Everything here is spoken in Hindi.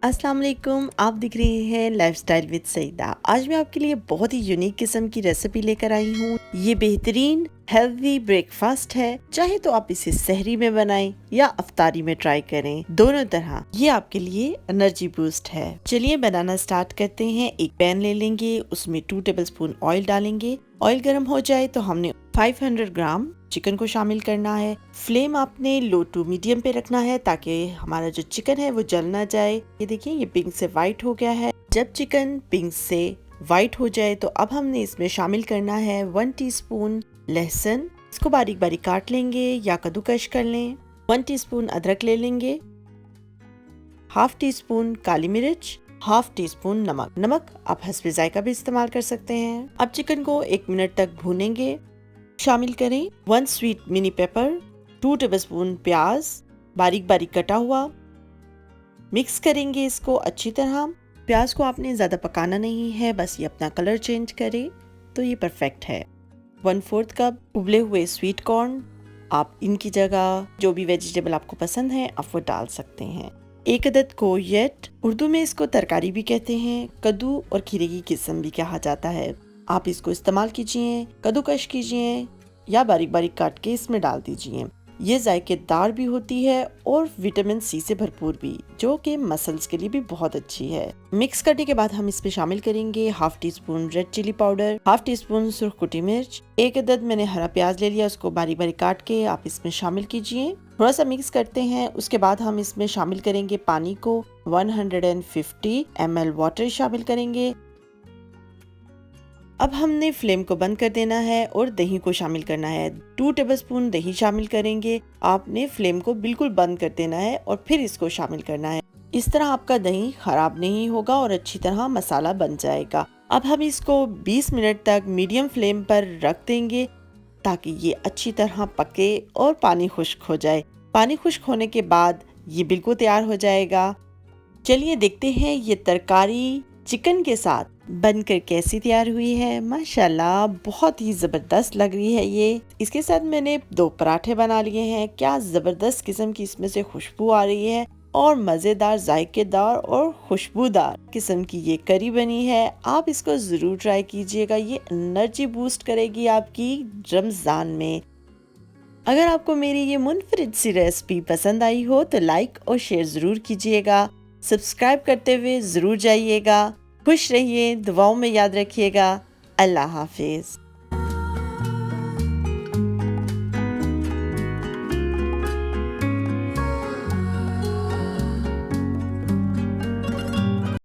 अस्सलाम वालेकुम, आप दिख रहे हैं लाइफस्टाइल विद सईदा। आज मैं आपके लिए बहुत ही यूनिक किस्म की रेसिपी लेकर आई हूँ। ये बेहतरीन हेल्दी ब्रेकफास्ट है। चाहे तो आप इसे सहरी में बनाएं या अफ्तारी में ट्राई करें, दोनों तरह ये आपके लिए एनर्जी बूस्ट है। चलिए बनाना स्टार्ट करते हैं। एक पैन ले लेंगे, उसमें 2 टेबलस्पून ऑयल डालेंगे। ऑयल गर्म हो जाए तो हमने 500 ग्राम चिकन को शामिल करना है। फ्लेम आपने लो टू मीडियम पे रखना है ताकि हमारा जो चिकन है वो जल ना जाए। ये देखिए, ये पिंक से वाइट हो गया है। जब चिकन पिंक से वाइट हो जाए तो अब हमने इसमें शामिल करना है 1 टीस्पून लहसुन। इसको बारीक बारीक काट लेंगे या कद्दूकश कर लें। 1 टीस्पून अदरक ले लेंगे, हाफ टी स्पून काली मिर्च, हाफ टी स्पून नमक आप हस्बे जायका भी इस्तेमाल कर सकते हैं। अब चिकन को 1 मिनट तक भूनेंगे। शामिल करें 1 स्वीट मिनी पेपर, 2 टेबलस्पून प्याज बारीक बारीक कटा हुआ। मिक्स करेंगे इसको अच्छी तरह। प्याज को आपने ज़्यादा पकाना नहीं है, बस ये अपना कलर चेंज करे तो ये परफेक्ट है। 1/4 कप उबले हुए स्वीट कॉर्न, आप इनकी जगह जो भी वेजिटेबल आपको पसंद है आप वो डाल सकते हैं। 1 अदद कोरिएट, उर्दू में इसको तरकारी भी कहते हैं, कद्दू और खीरे की किस्म भी कहा जाता है। आप इसको इस्तेमाल कीजिए, कद्दूकश कीजिए या बारीक बारीक काट के इसमें डाल दीजिए। ये जायकेदार भी होती है और विटामिन सी से भरपूर भी, जो कि मसल्स के लिए भी बहुत अच्छी है। मिक्स करने के बाद हम इसमें शामिल करेंगे half teaspoon red chili powder, half teaspoon सुर्ख कुटी मिर्च। 1 अदद मैंने हरा प्याज ले लिया, उसको बारीक बारीक काट के आप इसमें शामिल कीजिए। थोड़ा सा मिक्स करते हैं। उसके बाद हम इसमें शामिल करेंगे पानी को, 150 ml वाटर शामिल करेंगे। अब हमने फ्लेम को बंद कर देना है और दही को शामिल करना है। 2 टेबलस्पून दही शामिल करेंगे। आपने फ्लेम को बिल्कुल बंद कर देना है और फिर इसको शामिल करना है। इस तरह आपका दही खराब नहीं होगा और अच्छी तरह मसाला बन जाएगा। अब हम इसको 20 मिनट तक मीडियम फ्लेम पर रख देंगे ताकि ये अच्छी तरह पके और पानी खुश्क हो जाए। पानी खुश्क होने के बाद ये बिल्कुल तैयार हो जाएगा। चलिए देखते हैं ये तरकारी चिकन के साथ बनकर कैसी तैयार हुई है। माशाल्लाह बहुत ही ज़बरदस्त लग रही है ये। इसके साथ मैंने 2 पराठे बना लिए हैं। क्या ज़बरदस्त किस्म की इसमें से खुशबू आ रही है और मज़ेदार, जायकेदार और खुशबूदार किस्म की ये करी बनी है। आप इसको ज़रूर ट्राई कीजिएगा। ये एनर्जी बूस्ट करेगी आपकी रमज़ान में। अगर आपको मेरी ये मुनफरिद सी रेसिपी पसंद आई हो तो लाइक और शेयर ज़रूर कीजिएगा। सब्सक्राइब करते हुए ज़रूर जाइएगा। खुश रहिए, दुआओं में याद रखिएगा। अल्लाह हाफिज़।